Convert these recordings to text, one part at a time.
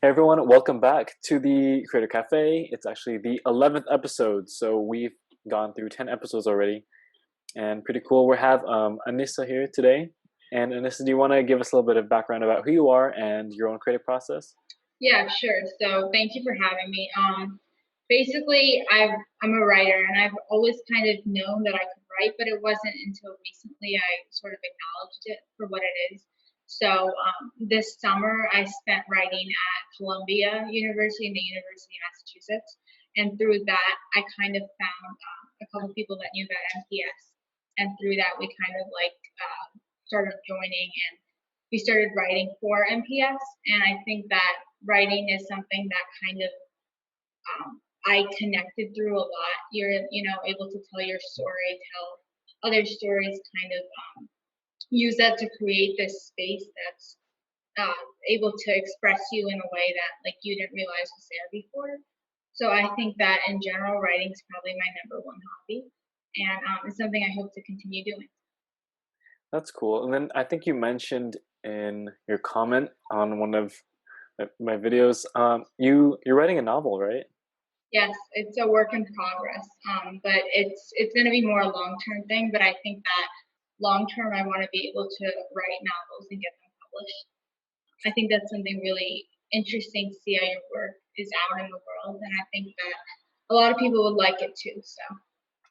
Hey everyone, welcome back to the Creator Cafe. It's actually the 11th episode, so we've gone through 10 episodes already, and pretty cool. We have Annissa here today. And Annissa, do you want to give us a little bit of background about who you are and your own creative process? Yeah, sure. So thank you for having me. Basically, I'm a writer, and I've always kind of known that I could write, but it wasn't until recently I sort of acknowledged it for what it is. So this summer, I spent writing at Columbia University in the University of Massachusetts, and through that, I kind of found a couple people that knew about MPS, and through that, we kind of started joining and we started writing for MPS. And I think that writing is something that kind of I connected through a lot. You're, able to tell your story, tell other stories, kind of use that to create this space that's able to express you in a way that like you didn't realize was there before. So I think that in general, writing is probably my number one hobby, and it's something I hope to continue doing. That's cool. And then I think you mentioned in your comment on one of my videos, you're writing a novel, right? Yes, it's a work in progress, but it's going to be more a long term thing. But I think that long term, I want to be able to write novels and get them published. I think that's something really interesting to see how your work is out in the world, and I think that a lot of people would like it too. So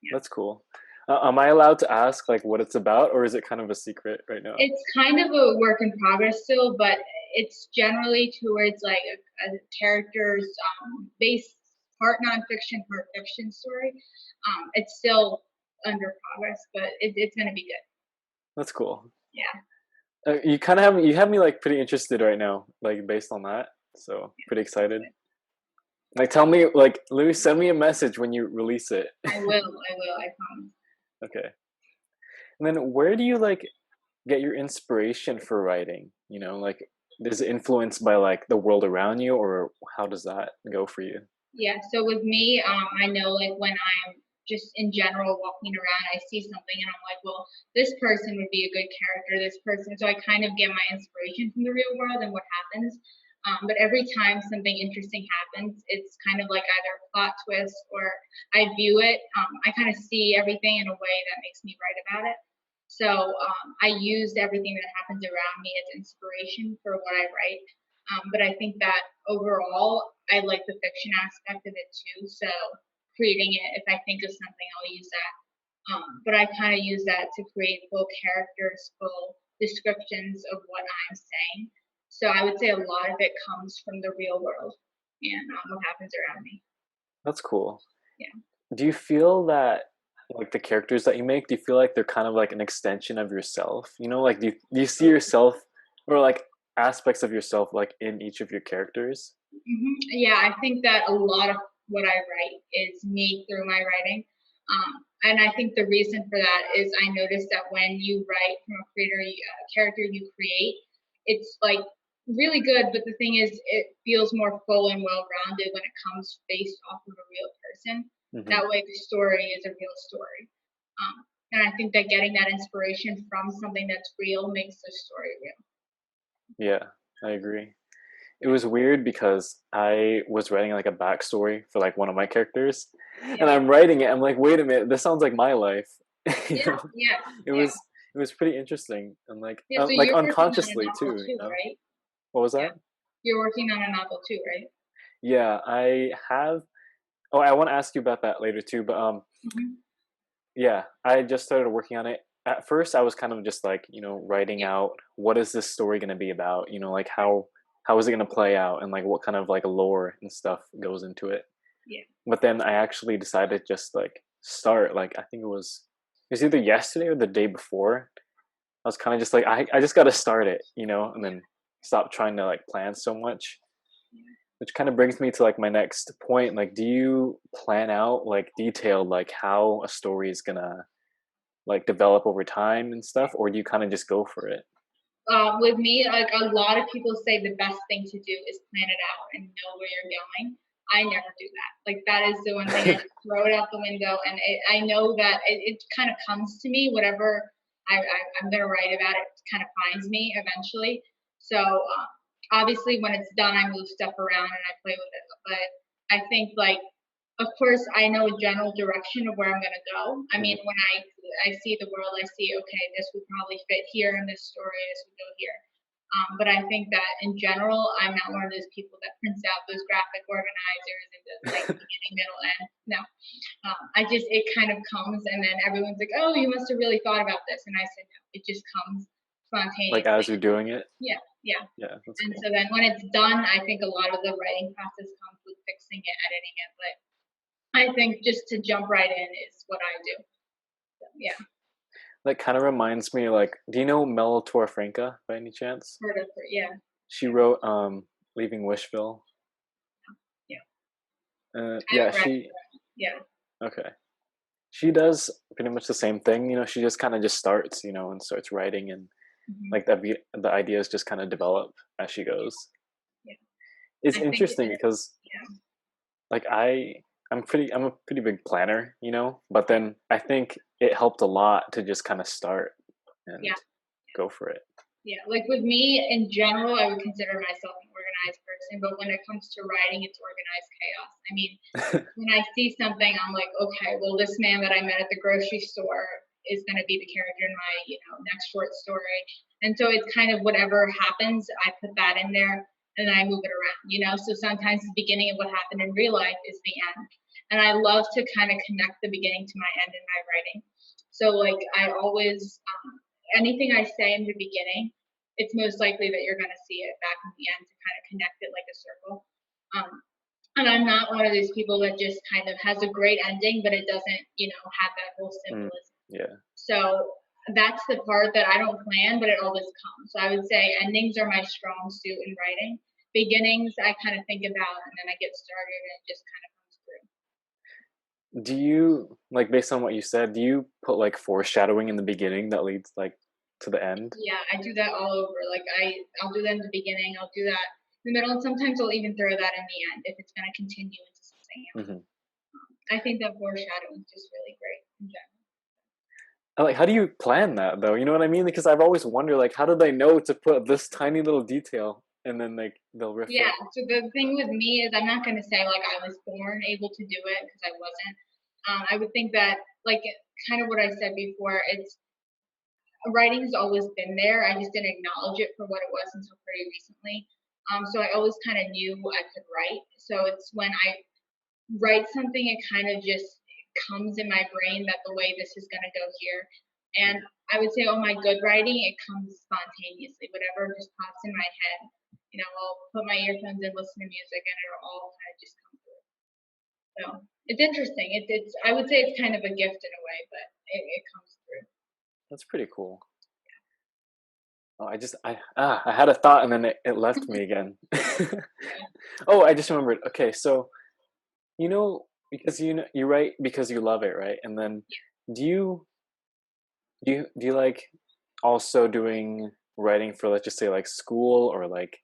yeah. That's cool. Am I allowed to ask like what it's about, or is it kind of a secret right now? It's kind of a work in progress still, but it's generally towards like a character's based part nonfiction, part fiction story. It's still under progress, but it's going to be good. That's cool. Yeah. You have me like pretty interested right now, like based on that. So pretty excited. Like tell me, like Louis, send me a message when you release it. I will. I will. I promise. Okay. And then where do you like get your inspiration for writing? Like is it influenced by like the world around you, or how does that go for you? Yeah. So with me, I know like when I'm just in general walking around, I see something and I'm like, well, this person would be a good character. This person. So I kind of get my inspiration from the real world and what happens. But every time something interesting happens, it's kind of like either a plot twist or I view it. I kind of see everything in a way that makes me write about it. So I used everything that happens around me as inspiration for what I write. But I think that overall, I like the fiction aspect of it too. So creating it, if I think of something, I'll use that. But I kind of use that to create full characters, full descriptions of what I'm saying. So I would say a lot of it comes from the real world and what happens around me. That's cool. Yeah. Do you feel that like the characters that you make, do you feel like they're kind of like an extension of yourself? Like do you see yourself or like aspects of yourself like in each of your characters? Yeah, I think that a lot of what I write is me through my writing. And I think the reason for that is I noticed that when you write from a character you create, it's like really good. But the thing is, it feels more full and well rounded when it comes based off of a real person. Hmm. That way, the story is a real story. And I think that getting that inspiration from something that's real makes the story real. Yeah, I agree. It was weird because I was writing like a backstory for like one of my characters, and Yeah. I'm writing it. I'm like, wait a minute, this sounds like my life. you Yeah. know, Yeah. it Yeah. was it was pretty interesting and Yeah. So like you're working on a unconsciously novel too. too, right? What was Yeah. that? You're working on a novel too, right? Yeah, I have. Oh, I want to ask you about that later too. But Hmm. yeah, I just started working on it. At first, I was kind of just like writing Yeah. out what is this story going to be about. Like how is it going to play out, and like what kind of like lore and stuff goes into it. Yeah. But then I actually decided just like start. Like I think it was either yesterday or the day before. I was kind of just like I just got to start it, and Yeah. then stop trying to like plan so much. Yeah. Which kind of brings me to like my next point. Like, do you plan out like detailed like how a story is gonna like develop over time and stuff, or do you kind of just go for it? With me, like a lot of people say the best thing to do is plan it out and know where you're going. I never do that. Like that is the one thing I just throw it out the window, and I know that it kind of comes to me. Whatever I'm going to write about, it kind of finds me eventually. So obviously when it's done, I move stuff around and I play with it. But I think like, of course, I know a general direction of where I'm gonna go. I mean, Mm-hmm. when I see the world, I see, okay, this would probably fit here in this story. This would go here. But I think that in general, I'm not one of those people that prints out those graphic organizers and does like beginning, middle, end. No, I just it kind of comes, and then everyone's like, "Oh, you must have really thought about this," and I said, "No, it just comes Like as spontaneously." you're doing it. Yeah, yeah. Yeah, that's And cool. so then when it's done, I think a lot of the writing process comes with fixing it, editing it. But I think just to jump right in is what I do. So, yeah, That kind of reminds me, like, do you know Mel Torfranca by any chance? part of it. Yeah, She wrote Leaving Wishville. yeah. I Yeah, haven't read she it. Yeah. okay. She does pretty much the same thing. She just kind of just starts, and starts writing, and Hmm. like the ideas just kind of develop as she Yeah, goes. yeah. It's I think it interesting is. because Yeah, like I'm a pretty big planner, but then I think it helped a lot to just kind of start and yeah. go for it. Yeah, like with me in general, I would consider myself an organized person, but when it comes to writing, it's organized chaos. I mean, when I see something, I'm like, okay, well, this man that I met at the grocery store is going to be the character in my, next short story. And so it's kind of whatever happens, I put that in there and then I move it around. So sometimes the beginning of what happened in real life is the end. And I love to kind of connect the beginning to my end in my writing. So, like, I always, anything I say in the beginning, it's most likely that you're going to see it back in the end to kind of connect it like a circle. Um, and I'm not one of those people that just kind of has a great ending, but it doesn't, have that whole Mm, symbolism. yeah, So that's the part that I don't plan, but it always comes. So I would say endings are my strong suit in writing. Beginnings I kind of think about and then I get started and it just kind of comes through. do you like based on what you said, do you put like foreshadowing in the beginning that leads like to the end? Yeah, I do that all over. Like I'll do that in the beginning, I'll do that in the middle, and sometimes I'll even throw that in the end if it's going to continue into something else. Hmm. I think that foreshadowing is just really great in general. Like, how do you plan that though? You know what I mean? Because I've always wondered, like, how do they know to put this tiny little detail, and then like they'll Yeah, refer. so the thing with me is I'm not going to say like I was born able to do it because I wasn't. I would think that like kind of what I said before, it's writing's always been there. I just didn't acknowledge it for what it was until pretty recently. So I always kind of knew I could write. So it's when I write something, it kind of just comes in my brain that the way this is going to go here. And Mm. I would say, oh, my good writing, it comes spontaneously. Whatever just pops in my head, I'll put my earphones in, listen to music, and it'll all kind of just come through. So it's interesting. It's I would say it's kind of a gift in a way, but it comes through. That's pretty cool. Oh, I had a thought and then it left me again. Yeah. Oh, I just remembered. Okay, so because you write because you love it, right? And then do you do you like also doing writing for, let's just say, like school, or like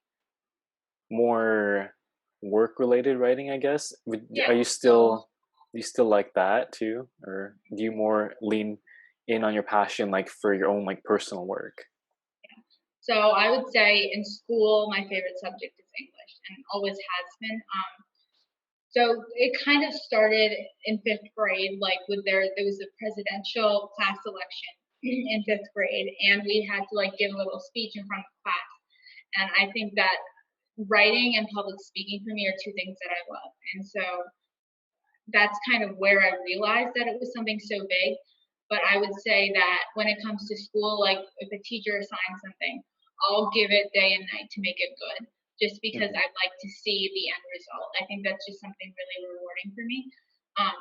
more work related writing, I guess? Yeah. Are you So still do you still like that too, or do you more lean in on your passion like for your own like personal work? So I would say in school, my favorite subject is English and always has been. So it kind of started in fifth grade, like there was a presidential class election in fifth grade, and we had to like give a little speech in front of class. And I think that writing and public speaking for me are two things that I love. And so that's kind of where I realized that it was something so big. But I would say that when it comes to school, like if a teacher assigns something, I'll give it day and night to make it good, just because Hmm. I'd like to see the end result. I think that's just something really rewarding for me. Um,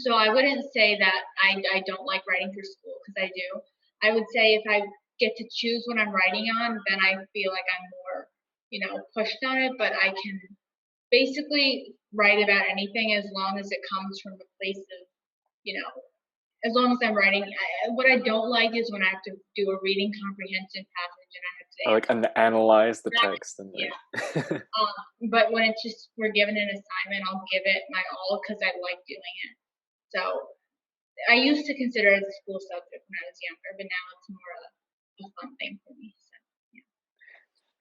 so I wouldn't say that I don't like writing for school because I do. I would say if I get to choose what I'm writing on, then I feel like I'm more, pushed on it. But I can basically write about anything as long as it comes from a place of, you know, as long as I'm writing. What I don't like is when I have to do a reading comprehension passage and I have to Or like answer. analyze the That, text and yeah. like But when it's just we're given an assignment, I'll give it my all because I like doing it. So I used to consider it as a school subject when I was younger, but now it's more a fun thing for me. So, yeah.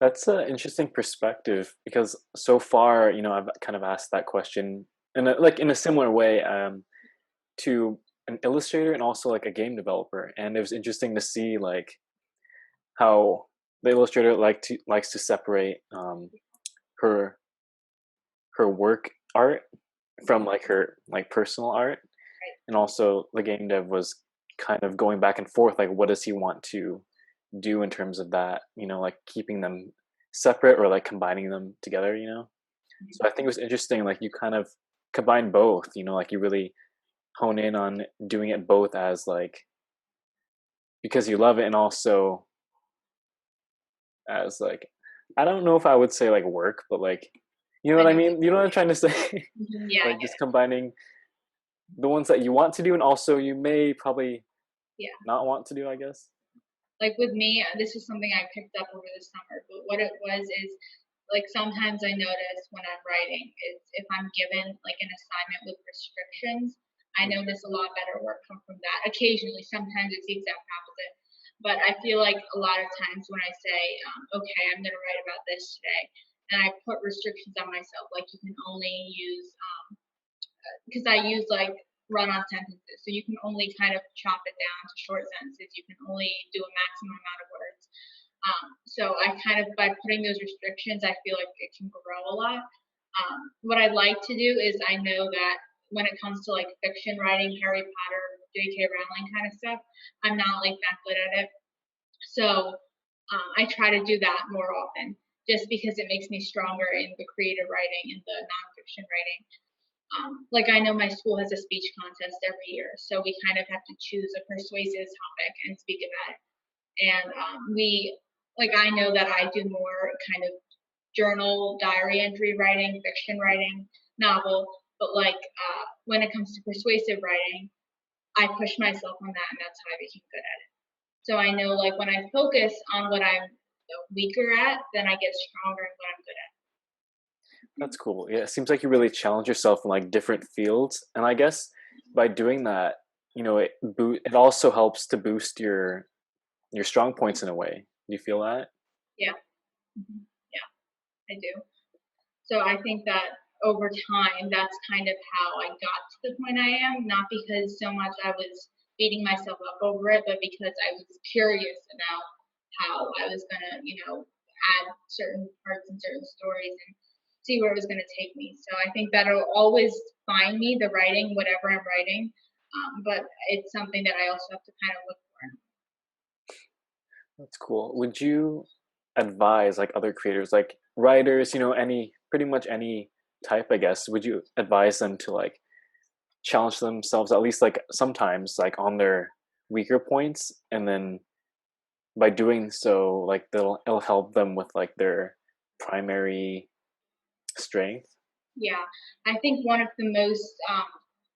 That's an interesting perspective because so far, I've kind of asked that question in a similar way to an illustrator and also like a game developer, and it was interesting to see like how the illustrator likes to separate her her work art from like her like personal art, and also the game dev was kind of going back and forth like what does he want to do in terms of that, like keeping them separate or like combining them together, so I think it was interesting like you kind of combine both, like you really hone in on doing it both as like because you love it and also as like I don't know if I would say like work, but like you know I what I know. mean? You know what I'm trying to say? Yeah, I Like get just it. combining the ones that you want to do and also you may probably Yeah. not want to do, I guess. Like with me, this is something I picked up over the summer, but what it was is like sometimes I notice when I'm writing is if I'm given like an assignment with restrictions, I Mm. notice a lot better work come from that. Occasionally, sometimes it's the exact opposite. But I feel like a lot of times when I say, okay, I'm going to write about this today, and I put restrictions on myself, like you can only use because I use like run-on sentences, so you can only kind of chop it down to short sentences. You can only do a maximum amount of words. So I kind of by putting those restrictions, I feel like it can grow a lot. What I'd like to do is I know that when it comes to like fiction writing, Harry Potter, J.K. Rowling kind of stuff, I'm not like that good at it. So I try to do that more often, just because it makes me stronger in the creative writing and the nonfiction writing. Like I know my school has a speech contest every year, so we kind of have to choose a persuasive topic and speak about it. And like I know that I do more kind of journal, diary entry writing, fiction writing, novel, but like when it comes to persuasive writing, I push myself on that, and that's how I became good at it. So I know like when I focus on what I'm weaker at, then I get stronger in what I'm good at. That's cool. Yeah, it seems like you really challenge yourself in like different fields, and I guess by doing that, it also helps to boost your strong points in a way. Do you feel that? Yeah, yeah, I do. So I think that over time, that's kind of how I got to the point I am, not because so much I was beating myself up over it, but because I was curious about how I was going to, add certain parts and certain stories and see where it was going to take me. So I think that'll always find me, the writing, whatever I'm writing. But it's something that I also have to kind of look for. That's cool. Would you advise like other creators, like writers, any pretty much any type, I guess, would you advise them to like challenge themselves at least like sometimes like on their weaker points and then by doing so like it'll help them with like their primary strength? Yeah, I think one of the most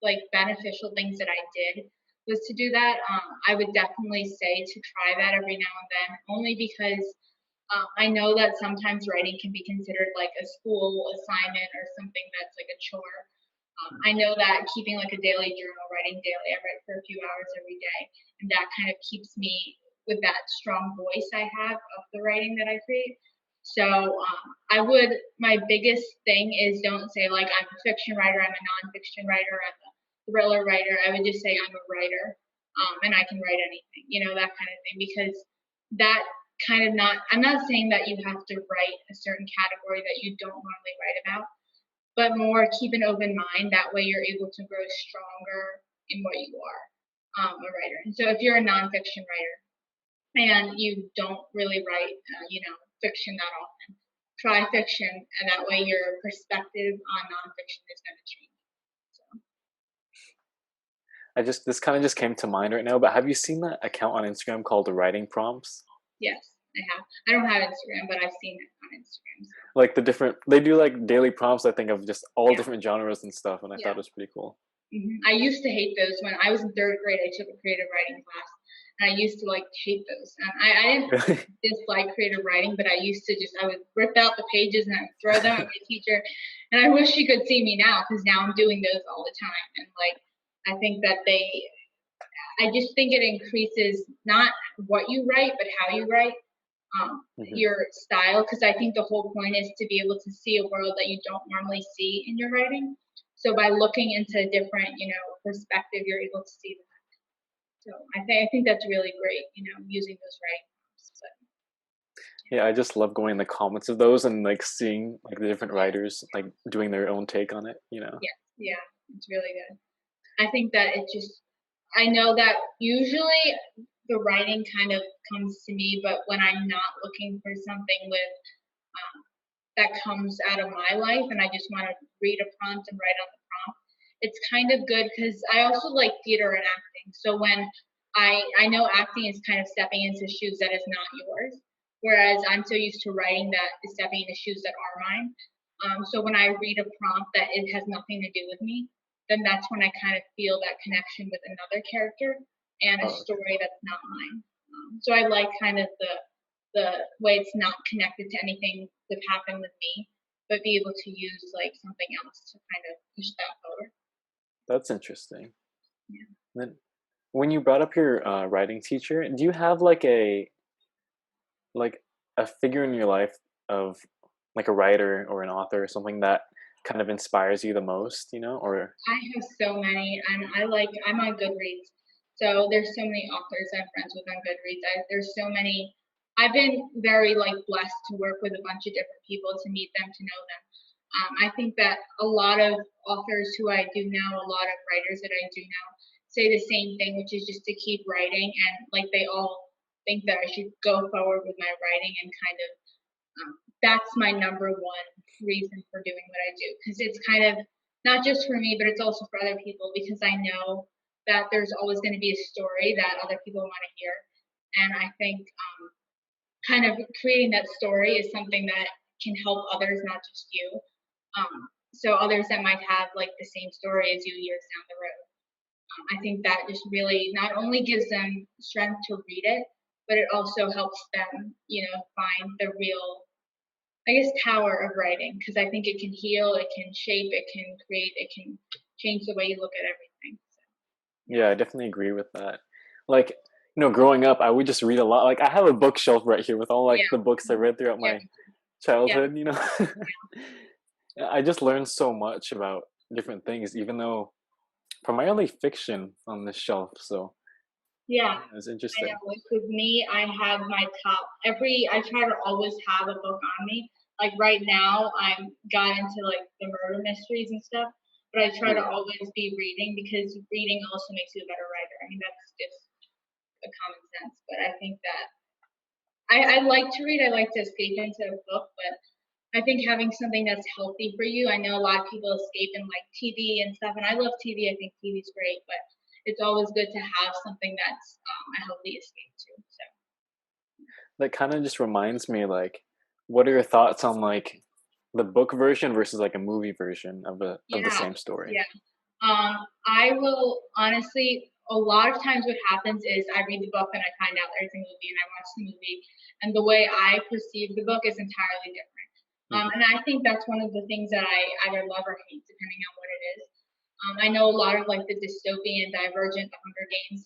like beneficial things that I did was to do that. I would definitely say to try that every now and then, only because I know that sometimes writing can be considered like a school assignment or something that's like a chore. I know that keeping like a daily journal, writing daily, I write for a few hours every day, and that kind of keeps me with that strong voice I have of the writing that I create. So I would, my biggest thing is don't say like I'm a fiction writer, I'm a nonfiction writer, I'm a thriller writer. I would just say I'm a writer, and I can write anything, that kind of thing, because that kind of not, I'm not saying that you have to write a certain category that you don't normally write about, but more keep an open mind. That way you're able to grow stronger in what you are, a writer. And so if you're a nonfiction writer and you don't really write, fiction that often, try fiction, and that way your perspective on nonfiction is going to change. So, This kind of just came to mind right now, but have you seen that account on Instagram called the Writing Prompts? yes, I have. I don't have Instagram, but I've seen it on Instagram. So. Like they do like daily prompts, I think, of just all Yeah, different genres and stuff, and I thought yeah. it was pretty cool. I used to hate those when I was in third grade. I took a creative writing class, and I used to like hate those. And I didn't Really? dislike creative writing, but I would rip out the pages and I would throw them at my teacher. And I wish she could see me now, because now I'm doing those all the time. And like, I think that I just think it increases not what you write, but how you write. Hmm. your style, because I think the whole point is to be able to see a world that you don't normally see in your writing. So by looking into a different, perspective, you're able to see that. So I think that's really great, using those writing prompts. But Yeah, I just love going in the comments of those and like seeing like the different yeah, writers like doing their own take on it, you know. yeah, yeah, it's really good. I think that it just, I know that usually the writing kind of comes to me, but when I'm not looking for something with um, that comes out of my life and I just want to read a prompt and write on the prompt, it's kind of good because I also like theater and acting. So when I know acting is kind of stepping into shoes that is not yours, whereas I'm so used to writing that is stepping into shoes that are mine. So when I read a prompt that it has nothing to do with me, then that's when I kind of feel that connection with another character and a Oh, okay. story that's not mine. So I like kind of the way it's not connected to anything that happened with me, but be able to use like something else to kind of push that forward. That's interesting. Yeah. Then when you brought up your writing teacher, do you have like a figure in your life of like a writer or an author or something that kind of inspires you the most, you know? Or I have so many, and I'm on Goodreads, so there's so many authors I'm friends with on Goodreads. There's so many. I've been very like blessed to work with a bunch of different people, to meet them, to know them. I think that a lot of authors who I do know, a lot of writers that I do know, say the same thing, which is just to keep writing, and like they all think that I should go forward with my writing and kind of that's my number one reason for doing what I do, because it's kind of not just for me, but it's also for other people, because I know that there's always going to be a story that other people want to hear. And I think kind of creating that story is something that can help others, not just you. So others that might have like the same story as you years down the road. I think that just really not only gives them strength to read it, but it also helps them, find the real, I guess, power of writing, because I think it can heal, it can shape, it can create, it can change the way you look at everything. So, yeah, I definitely agree with that. Like, growing up, I would just read a lot. Like, I have a bookshelf right here with all like yeah, the books I read throughout yeah, my yeah, childhood, you know. I just learned so much about different things, even though primarily fiction on this shelf. So yeah. yeah, it's I know. interesting. Like with me, I have my top I try to always have a book on me. Like right now, I'm got into like the murder mysteries and stuff, but I try to Yeah, always be reading, because reading also makes you a better writer. I mean, that's just a common sense. But I think that I like to read. I like to escape into a book, but I think having something that's healthy for you. I know a lot of people escape in like TV and stuff, and I love TV. I think TV's great, but it's always good to have something that's a healthy escape too. So that kind of just reminds me, like, what are your thoughts on like the book version versus like a movie version of the yeah, same story? yeah. I will honestly. A lot of times, what happens is I read the book and I find out there's a movie, and I watch the movie, and the way I perceive the book is entirely different. Hmm. And I think that's one of the things that I either love or hate, depending on what it is. I know a lot of like the dystopian, Divergent, The Hunger Games.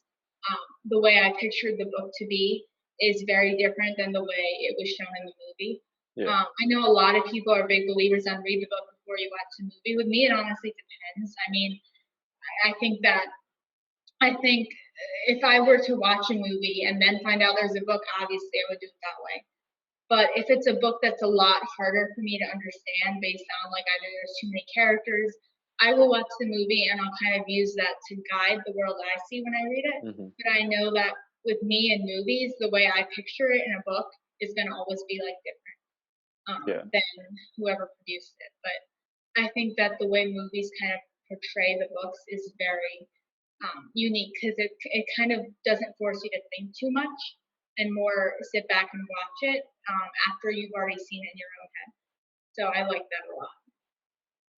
The way I pictured the book to be is very different than the way it was shown in the movie. Yeah. I know a lot of people are big believers on read the book before you watch the movie. With me, it honestly depends. I mean, I think that I think if I were to watch a movie and then find out there's a book, obviously I would do it that way. But if it's a book that's a lot harder for me to understand, based on like either there's too many characters, I will watch the movie and I'll kind of use that to guide the world I see when I read it. Hmm. But I know that with me and movies, the way I picture it in a book is going to always be like different Yeah. than whoever produced it. But I think that the way movies kind of portray the books is very unique, because it kind of doesn't force you to think too much and more sit back and watch it after you've already seen it in your own head. So I like that a lot.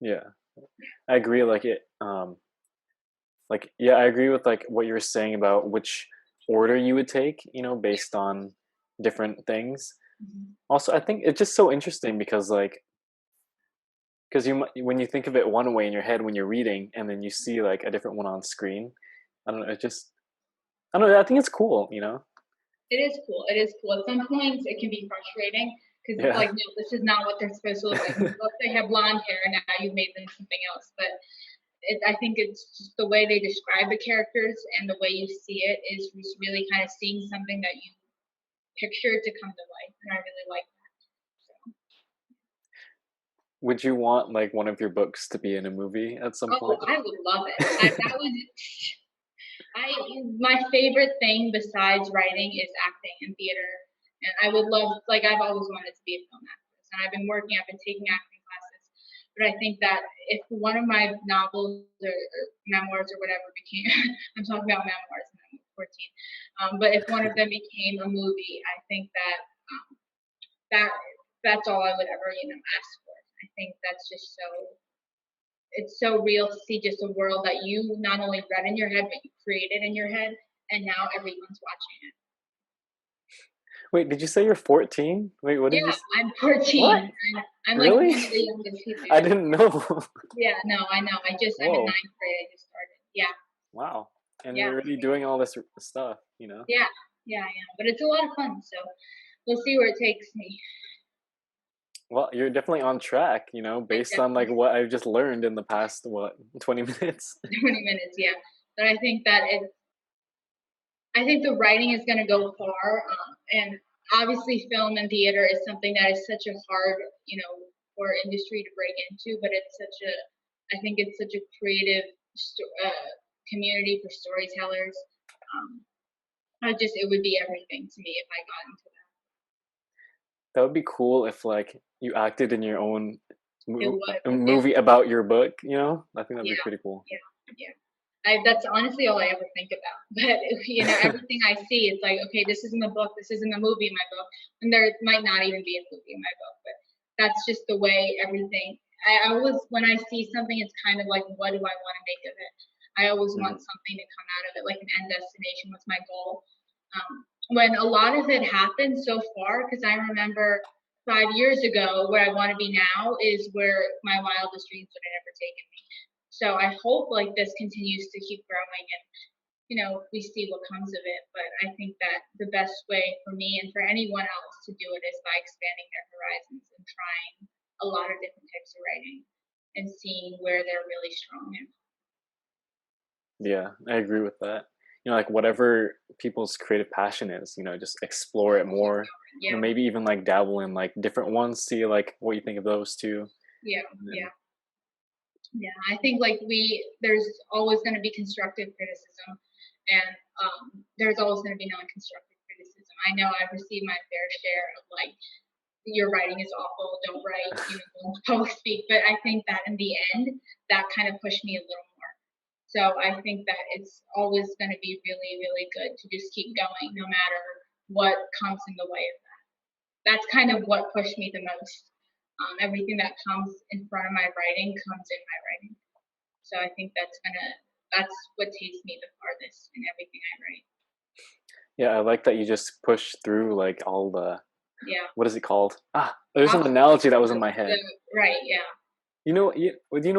Yeah. I agree. Yeah, I agree with like what you were saying about which order you would take, based on different things. Mhm. Also, I think it's just so interesting because when you think of it one way in your head when you're reading, and then you see like a different one on screen. I don't know. I don't know. I think it's cool. It is cool. It is cool. At some points, it can be frustrating because it's Yeah. like, no, this is not what they're supposed to look like. Let's say they have blonde hair, and now you've made them something else. But I think it's just the way they describe the characters and the way you see it is just really kind of seeing something that you pictured to come to life, and I really like that. So, Would you want like one of your books to be in a movie at some oh, point? I would love it. That was I my favorite thing besides writing is acting and theater, and I would love like I've always wanted to be a film actress, and I've been taking acting classes, but I think that if one of my novels or memoirs or whatever became, I'm talking about memoirs, and I'm 14, but if one of them became a movie, I think that that that's all I would ever ask for. I think that's just it's so real to see just a world that you not only read in your head but you created in your head, and now everyone's watching it. Wait, did you say you're 14? Wait, what did Yeah, you I'm What? 14. I'm like Really? one of the youngest people. I didn't know. Yeah, no, I know. I'm in Whoa. ninth grade. I just started. Yeah, Wow. And yeah, you're already doing all this stuff, you know? yeah, yeah, yeah. But it's a lot of fun. So we'll see where it takes me. Well, you're definitely on track, you know, I based on like definitely what I've just learned in the past, what, 20 minutes? 20 minutes. Yeah, but I think that I think the writing is going to go far, and obviously, film and theater is something that is such a hard, for industry to break into. But it's I think it's such a creative community for storytellers. Um, it would be everything to me if I got into That would be cool if like you acted in your own that. It would, a yeah, movie about your book, you know? I think that'd be yeah, pretty cool. yeah, yeah. That's honestly all I ever think about. But everything I see, it's like, okay, this is in the book, this is in the movie in my book, and there might not even be a movie in my book. But that's just the way everything. I always, when I see something, it's kind of like, what do I want to make of it? I always want Mhm. something to come out of it, like an end destination. What's my goal? When a lot of it happened so far, because I remember 5 years ago, where I want to be now is where my wildest dreams would have ever taken me. So I hope like this continues to keep growing and we see what comes of it. But I think that the best way for me and for anyone else to do it is by expanding their horizons and trying a lot of different types of writing and seeing where they're really strong in. Yeah, I agree with that. You know, like whatever people's creative passion is, you know, just explore it more. You know, Yeah, maybe even like dabble in like different ones, see like what you think of those too. yeah, And then, yeah. Yeah, I think like there's always going to be constructive criticism, and there's always going to be non-constructive criticism. I know I've received my fair share of like your writing is awful, don't write, don't public speak. But I think that in the end, that kind of pushed me a little more. So I think that it's always going to be really, really good to just keep going, no matter what comes in the way of that. That's kind of what pushed me the most. Everything that comes in front of my writing comes in my writing. So I think that's what takes me the farthest in everything I write. yeah, I like that you just push through like all the Yeah. what is it called? Ah, there's an Obstacles, analogy that was in my head. right, yeah. You know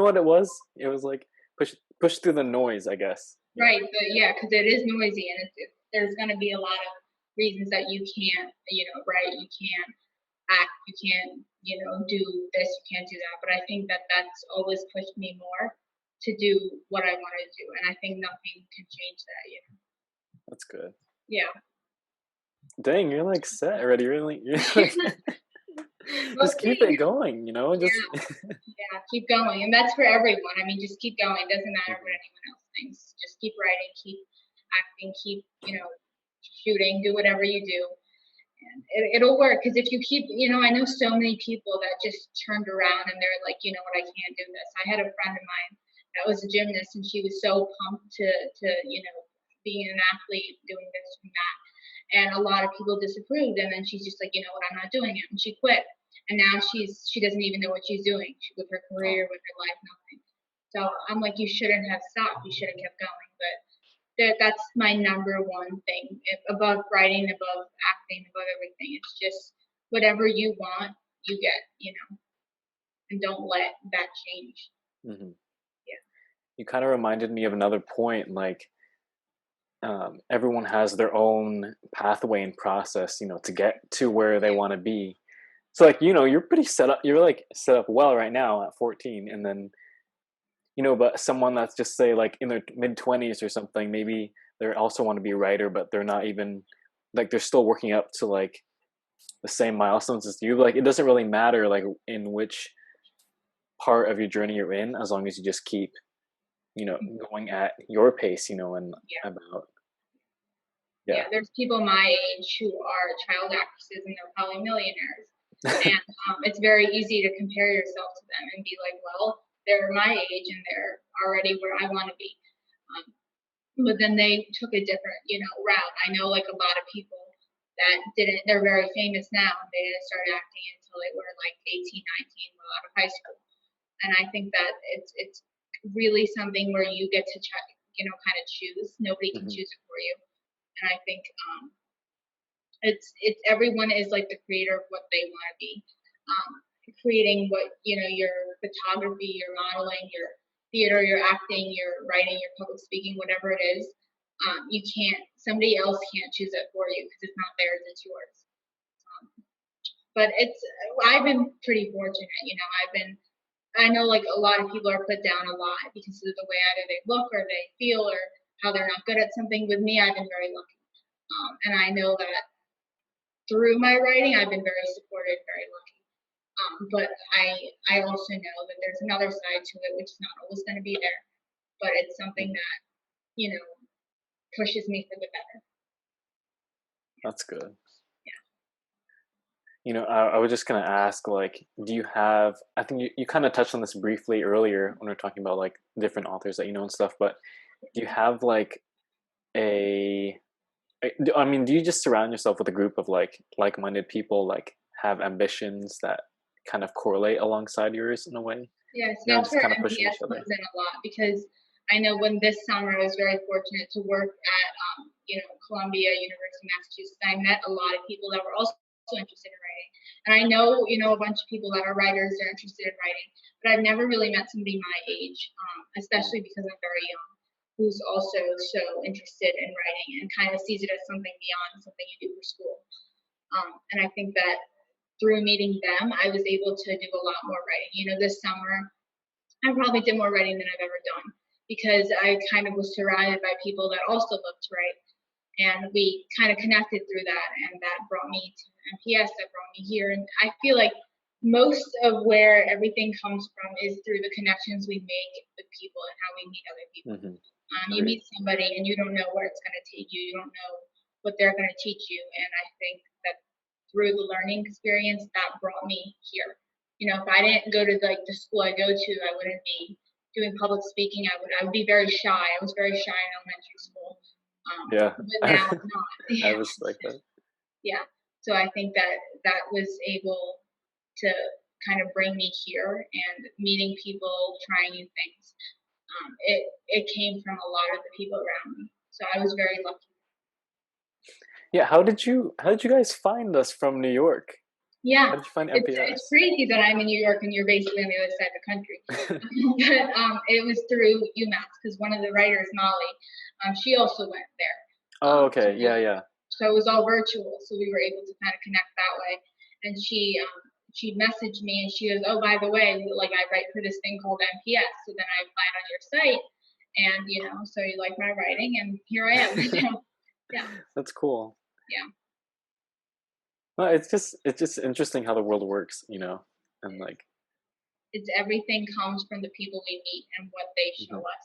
what it was? It was like push through the noise, I guess. Yeah. Right, but yeah, because it is noisy and there's going to be a lot of reasons that you can't, write, you can't act, you can't, do this, you can't do that. But I think that that's always pushed me more to do what I want to do. And I think nothing can change that. That's good. Yeah. Dang, you're like set already. You're like We'll just keep see. it going, you know? Just Yeah. Yeah, keep going. And that's for everyone. I mean, just keep going. It doesn't matter what Mhm. anyone else thinks. Just keep writing, keep acting, keep, shooting, do whatever you do. And it'll work. Because if you keep, I know so many people that just turned around and they're like, you know what, I can't do this. I had a friend of mine that was a gymnast and she was so pumped to being an athlete, doing this and that. And a lot of people disapproved. And then she's just like, you know what, I'm not doing it. And she quit. And now she doesn't even know what she's doing with her career, Oh, with her life, nothing. So I'm like, you shouldn't have stopped. You should have kept going. But that's my number one thing. Above writing, above acting, above everything. It's just whatever you want, you get, and don't let that change. mhm. Yeah. You kind of reminded me of another point, like everyone has their own pathway and process, to get to where they want to be. So like, you're pretty set up. You're like set up well right now at 14, and then but someone that's just say like in their mid 20s or something, maybe they also want to be a writer, but they're not even like they're still working up to like the same milestones as you. Like it doesn't really matter like in which part of your journey you're in, as long as you just keep going at your pace, and Yeah. about Yeah, yeah. there's people my age who are child actresses and they're probably millionaires. And it's very easy to compare yourself to them and be like, well, they're my age and they're already where I want to be. Um, but then they took a different, route. I know like a lot of people that didn't, they're very famous now. They didn't start acting until they were like 18, 19, while out of high school. And I think that it's really something where you get to check, kind of choose. Nobody can Mhm. choose it for you. And I think it's everyone is like the creator of what they want to be, creating what your photography, your modeling, your theater, your acting, your writing, your public speaking, whatever it is. You can't, somebody else can't choose it for you because it's not theirs, it's yours. But I've been pretty fortunate. I know like a lot of people are put down a lot because of the way either they look or they feel or how they're not good at something. With me, I've been very lucky. And I know that through my writing, I've been very supported, very lucky. But I also know that there's another side to it, which is not always going to be there. But it's something Mhm. that, you know, pushes me for the better. That's good. Yeah. I was just gonna ask, like, do you have? I think you kind of touched on this briefly earlier when we are talking about like different authors that you know and stuff. But do you have like a? I mean, do you just surround yourself with a group of like-minded people, like have ambitions that kind of correlate alongside yours in a way? Yes, And that's just where kind of pushing MPS each other. comes in a lot because I know when this summer I was very fortunate to work at, Columbia University, Massachusetts. I met a lot of people that were also interested in writing, and I know a bunch of people that are writers are interested in writing, but I've never really met somebody my age, Mm. especially because I'm very young, who's also so interested in writing and kind of sees it as something beyond something you do for school. And I think that through meeting them, I was able to do a lot more writing. This summer, I probably did more writing than I've ever done because I kind of was surrounded by people that also love to write. And we kind of connected through that, and that brought me to MPS, that brought me here. And I feel like most of where everything comes from is through the connections we make with people and how we meet other people. Mm-hmm. You Agreed. meet somebody and you don't know where it's going to take you. You don't know what they're going to teach you. And I think that through the learning experience, that brought me here. If I didn't go to like the school I go to, I wouldn't be doing public speaking. I would be very shy. I was very shy in elementary school. Yeah, But now I'm not. I Yeah. respect that. Yeah. So I think that that was able to kind of bring me here and meeting people, trying new things. It came from a lot of the people around me. So I was very lucky. Yeah, how did you guys find us from New York? Yeah, How did you find it's MPS? crazy that I'm in New York and you're basically on the other side of the country. But it was through UMass because one of the writers, Molly, she also went there. Oh, So, okay. Yeah, yeah. so it was all virtual, so we were able to kind of connect that way. And she messaged me and she goes, "Oh, by the way, like I write for this thing called MPS." So then I applied on your site, and so you like my writing, and here I am. So, yeah, That's cool. yeah. Well, it's just interesting how the world works, and like. It's everything comes from the people we meet and what they show Mhm. us.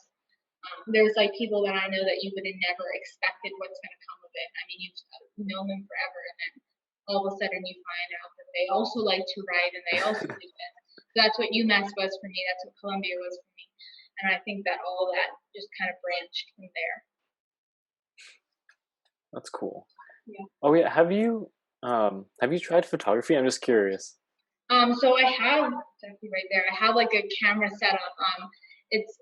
There's like people that I know that you would have never expected what's going to come of it. I mean, you've known them forever, and then all of a sudden you find out that they also like to write and they also do this. So that's what UMass was for me. That's what Columbia was for me. And I think that all that just kind of branched from there. That's cool. Yeah. Oh yeah, have you tried photography? I'm just curious. So I have exactly right there. I have like a camera set up. It's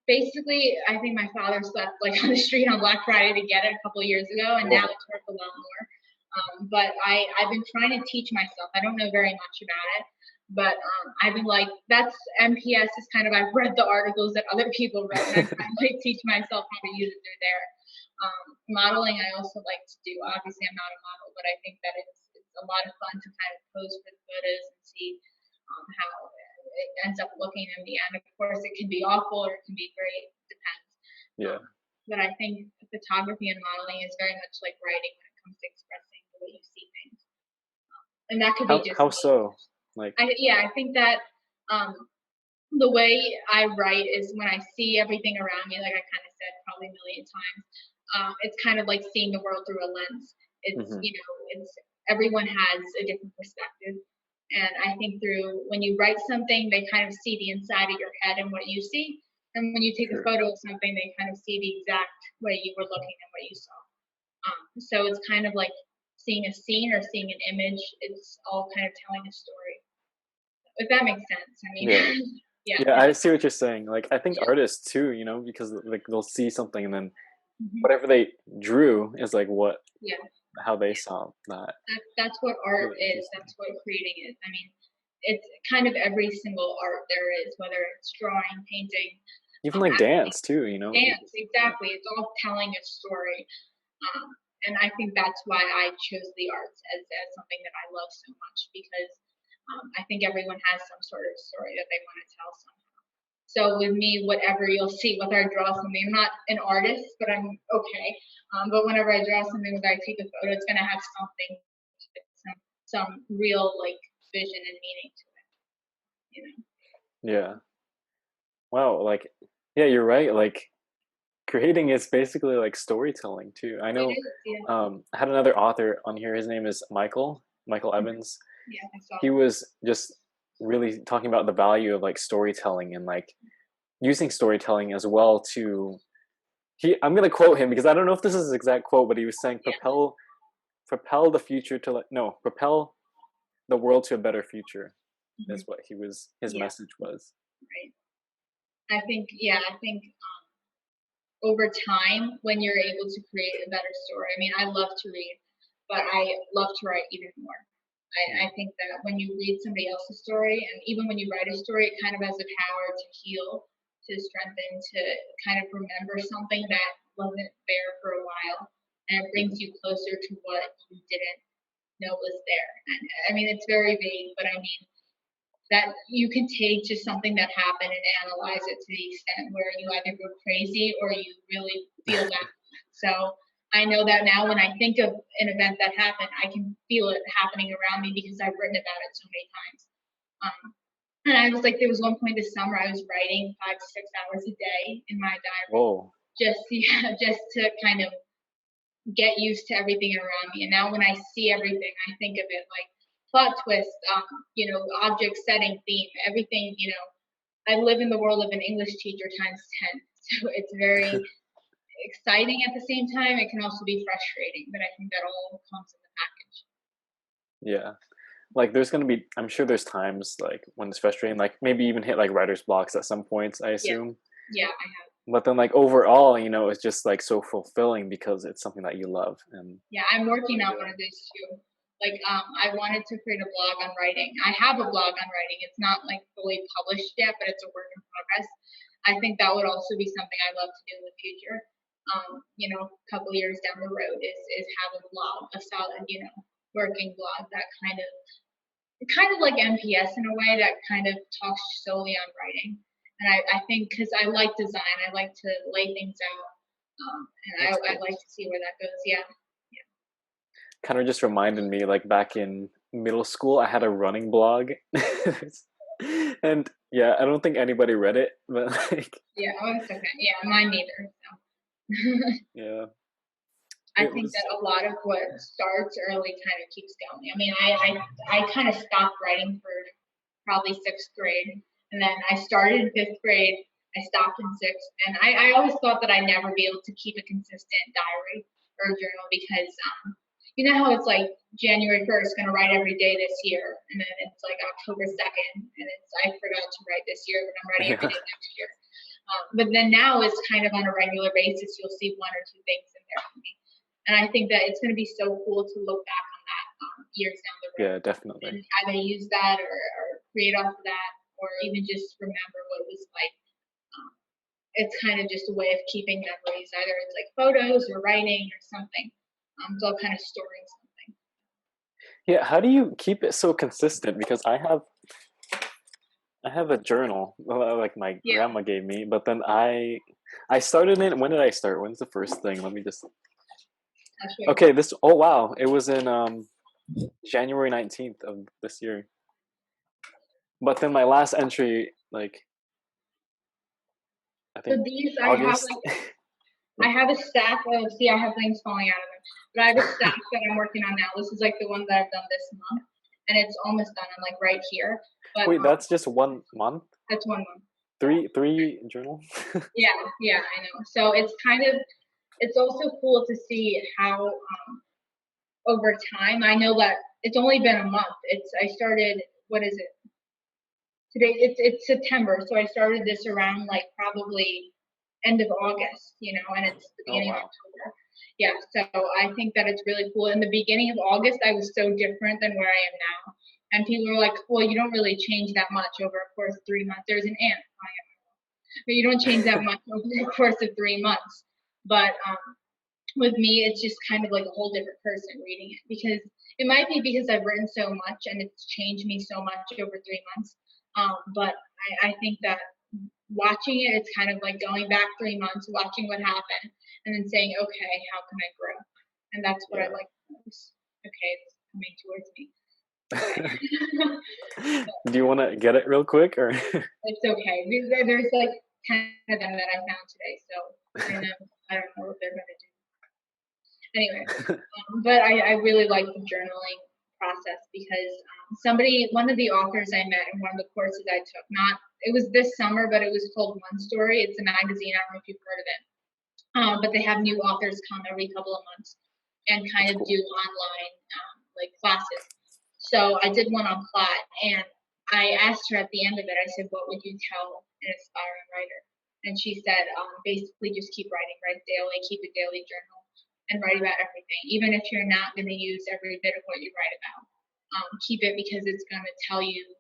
basically, I think my father slept like on the street on Black Friday to get it a couple of years ago, and now Whoa. it's worth a lot more. But I've been trying to teach myself. I don't know very much about it, But I've been like, that's MPS is kind of, I've read the articles that other people wrote, and I kind of like teach myself how to use it through there. Modeling, I also like to do. Obviously, I'm not a model, but I think that it's a lot of fun to kind of pose for the photos and see how it ends up looking in the end. Of course, it can be awful or it can be great. Depends. Yeah. But I think photography and modeling is very much like writing when it comes to expressing the way you see things. And that could be just How me. so? Like, I think that um, the way I write is when I see everything around me, like I kind of said probably a million times. It's kind of like seeing the world through a lens. It's mhm, it's everyone has a different perspective, and I think through when you write something, they kind of see the inside of your head and what you see, and when you take a sure. photo of something, they kind of see the exact way you were looking and what you saw. So it's kind of like seeing a scene or seeing an image. It's all kind of telling a story. If that makes sense. I mean, Yeah. yeah, Yeah, I see what you're saying. Like, I think artists too, because like they'll see something and then hmm whatever they drew is like yeah. how they saw that. That's what art Really is. interesting. That's what creating is. I mean, it's kind of every single art there is, whether it's drawing, painting, Even like acting, dance too, dance. Yeah. Exactly. It's all telling a story. Um, and I think that's why I chose the arts as something that I love so much because I think everyone has some sort of story that they want to tell somehow. So with me, whatever you'll see, whether I draw something, I'm not an artist, but I'm okay. But whenever I draw something, whether I take a photo, it's going to have something, some real like vision and meaning to it. You know, Yeah. Wow, like yeah, you're right. Like creating is basically like storytelling too. I it know is. Yeah. I had another author on here. His name is Michael Mhm. Evans. Yeah. I saw He that. was just really talking about the value of like storytelling and like using storytelling as well to I'm gonna quote him because I don't know if this is his exact quote, but he was saying Yeah. propel the future to like no, propel the world to a better future is hmm what his Yeah. message was. Right. I think. Yeah. I think over time when you're able to create a better story. I mean, I love to read, but I love to write even more. Mm. I think that when you read somebody else's story, and even when you write a story, it kind of has the power to heal, to strengthen, to kind of remember something that wasn't there for a while, and it Mhm. brings you closer to what you didn't know was there. And I mean, it's very vague, but I mean, that you can take just something that happened and analyze it to the extent where you either go crazy or you really feel that. So I know that now when I think of an event that happened, I can feel it happening around me because I've written about it so many times. And I was like, there was one point this summer I was writing 5 to 6 hours a day in my diary, Whoa. just yeah, just to kind of get used to everything around me. And now when I see everything, I think of it like plot twist, object setting, theme, everything. I live in the world of an English teacher times 10. So it's very exciting at the same time. It can also be frustrating, but I think that all comes in the package. Yeah. Like there's gonna be I'm sure there's times like when it's frustrating, like maybe even hit like writer's blocks at some points, I Yeah, assume. yeah, I have. But then like overall, it's just like so fulfilling because it's something that you love and Yeah, I'm working on one yeah. of those too. Like, I wanted to create a blog on writing. I have a blog on writing. It's not like fully published yet, but it's a work in progress. I think that would also be something I'd love to do in the future. A couple years down the road is have a blog, a solid, working blog that kind of like MPS in a way that kind of talks solely on writing. And I think because I like design, I like to lay things out, and That's I cool. like to see where that goes. Yeah. Kind of just reminded me like back in middle school I had a running blog. And yeah, I don't think anybody read it, but like Yeah, oh, it's okay. Yeah, mine neither. So. yeah. I It think was that a lot of what starts early kind of keeps going. I mean, I kind of stopped writing for probably sixth grade, and then I started in fifth grade. I stopped in sixth, and I always thought that I'd never be able to keep a consistent diary or journal because you know how it's like January 1st, going to write every day this year, and then it's like October 2nd, and it's I forgot to write this year, but I'm writing every yeah. day next year. But then now it's kind of on a regular basis. You'll see one or two things in there for me. And I think that it's going to be so cool to look back on that years down the road Yeah, definitely. and either use that or create off of that, or even just remember what it was like. It's kind of just a way of keeping memories. Either it's like photos or writing or something. It's all kind of storing something. Yeah, how do you keep it so consistent? Because I have a journal like my Yeah. grandma gave me, but then I started it. When did I start? When's the first thing? Let me just. Okay, this. Oh wow, it was in January 19th of this year. But then my last entry, like I So think these I have August. I have a stack of, see, I have things falling out of it, but I have a stack that I'm working on now. This is like the one that I've done this month, and it's almost done. I'm like right here, but Wait, that's just 1 month? that's 1 month. Three journal? Yeah, yeah, I know. So it's kind of, it's also cool to see how over time. I know that it's only been a month. I started. What is it? Today it's September, so I started this around like probably end of August, and it's the Oh beginning of wow. October. Yeah, so I think that it's really cool. In the beginning of August, I was so different than where I am now. And people are like, well, you don't really change that much over a course of 3 months. There's an ant flying up, but you don't change that much over the course of 3 months. But with me, it's just kind of like a whole different person reading it, because it might be because I've written so much and it's changed me so much over 3 months. But I think that watching it, it's kind of like going back 3 months, watching what happened, and then saying, okay, how can I grow? And that's what I Yeah. like most. Okay, it's coming towards me. Okay. Do you want to get it real quick or? It's okay. There's like 10 of them that I found today, so I don't know what they're going to do. Anyway, but I really like the journaling process, because one of the authors I met in one of the courses I took, it was this summer, but it was called One Story. It's a magazine. I don't know if you've heard of it. But they have new authors come every couple of months and kind That's of cool. do online like classes. So I did one on Plaid, and I asked her at the end of it, I said, what would you tell an aspiring writer? And she said, basically just keep write daily, keep a daily journal, and write about everything. Even if you're not going to use every bit of what you write about, keep it, because it's going to tell you,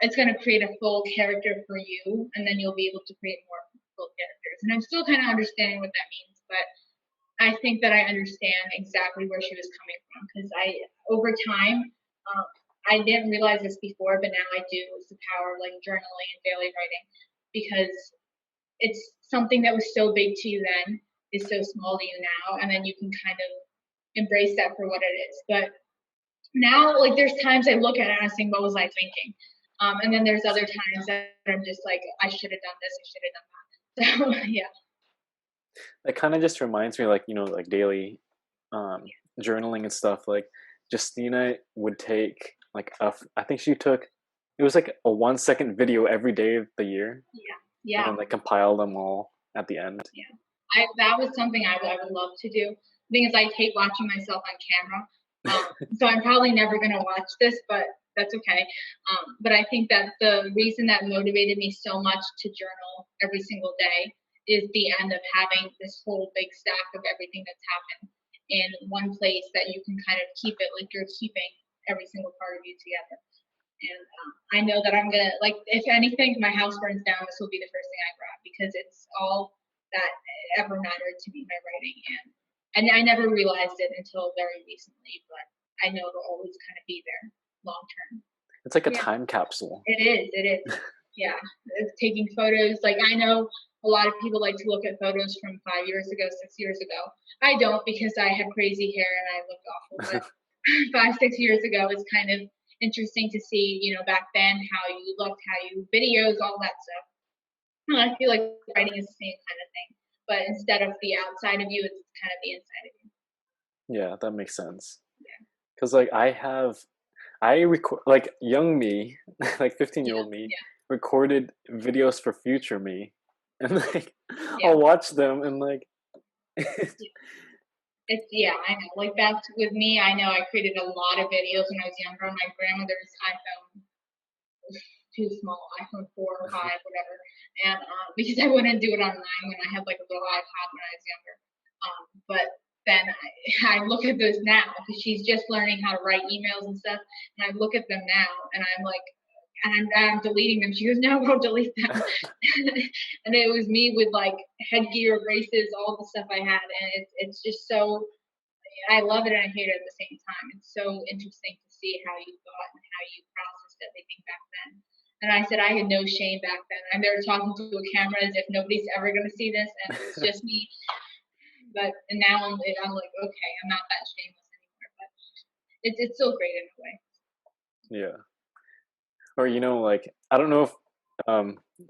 it's going to create a full character for you, and then you'll be able to create more full characters. And I'm still kind of understanding what that means, but I think that I understand exactly where she was coming from, because over time, I didn't realize this before, but now I do. It's the power of like journaling and daily writing, because it's something that was so big to you then is so small to you now, and then you can kind of embrace that for what it is. But now, like, there's times I look at it and I think, what was I thinking? And then there's other times that I'm just like, I should have done this, I should have done that. So yeah. It kind of just reminds me, like, like daily um, journaling and stuff. Like, Justina would take, like, I think she took, it was like a 1 second video every day of the year, Yeah. and Yeah. then, like, compile them all at the end. Yeah. That was something I would love to do. The thing is, I hate watching myself on camera. So I'm probably never going to watch this, but that's okay. But I think that the reason that motivated me so much to journal every single day is the end of having this whole big stack of everything that's happened in one place that you can kind of keep it like you're keeping every single part of you together. And I know that I'm gonna, like, if anything, my house burns down, this will be the first thing I grab, because it's all that ever mattered to me, my writing, and I never realized it until very recently, but I know it'll always kind of be there long term. It's like a Yeah, time capsule. it is. It is. Yeah, it's taking photos. Like, I know a lot of people like to look at photos from 5 years ago, 6 years ago. I don't, because I had crazy hair and I looked awful. But 5, 6 years ago, it's kind of interesting to see, back then how you looked, how you videos, all that stuff. And I feel like writing is the same kind of thing, but instead of the outside of you, it's kind of the inside of you. Yeah, that makes sense. Yeah. Because, like, I record, like, young me, like 15-year-old me, Yeah. recorded videos for future me, and like Yeah. I'll watch them and like. I know. Like, that's with me. I know I created a lot of videos when I was younger on my grandmother's iPhone, too small, iPhone 4 or 5, whatever. And because I wouldn't do it online when I had like a little iPod when I was younger. But then I look at those now, because she's just learning how to write emails and stuff. And I look at them now and I'm like, and I'm deleting them. She goes, no, don't delete them. And it was me with like headgear, braces, all the stuff I had, and it's just so. I love it and I hate it at the same time. It's so interesting to see how you thought and how you processed everything back then. And I said I had no shame back then. I'm there talking to a camera as if nobody's ever going to see this, and it was just me. But and now I'm like, okay, I'm not that shameless anymore. But it's still great in a way. Yeah. Or like I don't know if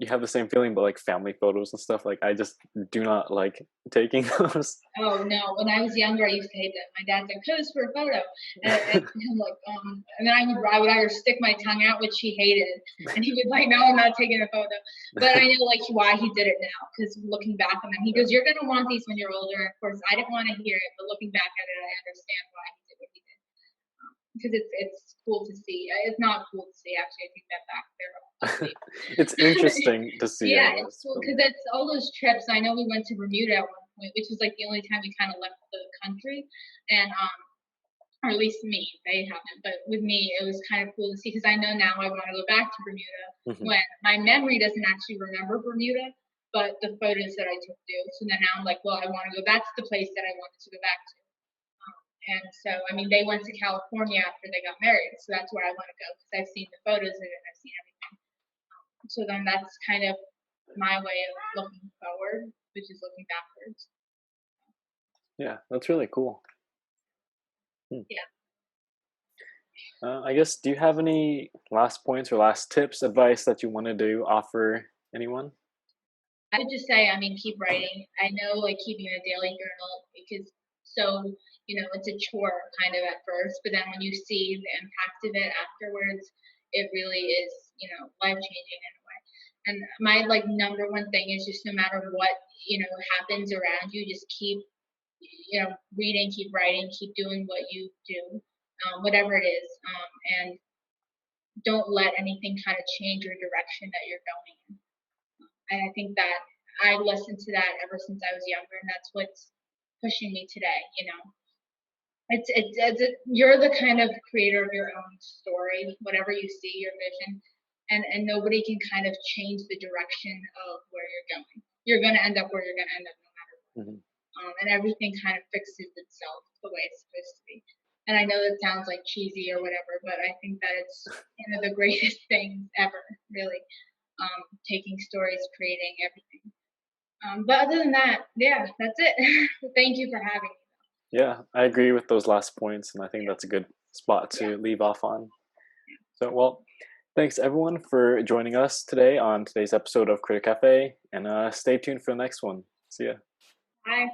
you have the same feeling, but like family photos and stuff, like I just do not like taking those. Oh no! When I was younger, I used to hate that. My dad's like, "Pose for a photo," and I'm like, and then I would either stick my tongue out, which he hated, and he was like, "No, I'm not taking a photo." But I know like why he did it now, because looking back on it, he goes, "You're gonna want these when you're older." Of course, I didn't want to hear it, but looking back at it, I understand why he did what he did, because it's cool to see. It's not cool to see actually. I take that back. They're ugly. It's interesting to see, I Yeah, it's guess. cool But because it's all those trips. I know we went to Bermuda at one point, which was like the only time we kind of left the country, and or at least me, they haven't, but with me, it was kind of cool to see because I know now I want to go back to Bermuda mhm. when my memory doesn't actually remember Bermuda, but the photos that I took do. So then now I'm like, well, I want to go. That's the place that I wanted to go back to. And so, I mean, they went to California after they got married, so that's where I want to go because I've seen the photos of it, I've seen everything. So then that's kind of my way of looking forward, which is looking backwards. Yeah, that's really cool. Hmm. Yeah. I guess, do you have any last points or last tips, advice that you wanted to offer anyone? I would just say, I mean, keep writing. I know, like, keeping a daily journal because so, it's a chore kind of at first, but then when you see the impact of it afterwards, it really is, life changing in a way. And my like number one thing is just no matter what, happens around you, just keep, reading, keep writing, keep doing what you do, whatever it is. And don't let anything kind of change your direction that you're going in. And I think that I listened to that ever since I was younger, and that's what's pushing me today. You're the kind of creator of your own story, whatever you see, your vision, and nobody can kind of change the direction of where you're going. You're going to end up where you're going to end up no matter what. Mhm. And everything kind of fixes itself the way it's supposed to be. And I know that sounds like cheesy or whatever, but I think that it's one of the greatest things ever, really. Taking stories, creating everything. But other than that, yeah, that's it. Thank you for having me. Yeah, I agree with those last points, and I think that's a good spot Yeah, to leave off on. So, well, thanks everyone for joining us today on today's episode of Critic Cafe, and stay tuned for the next one. See ya. bye.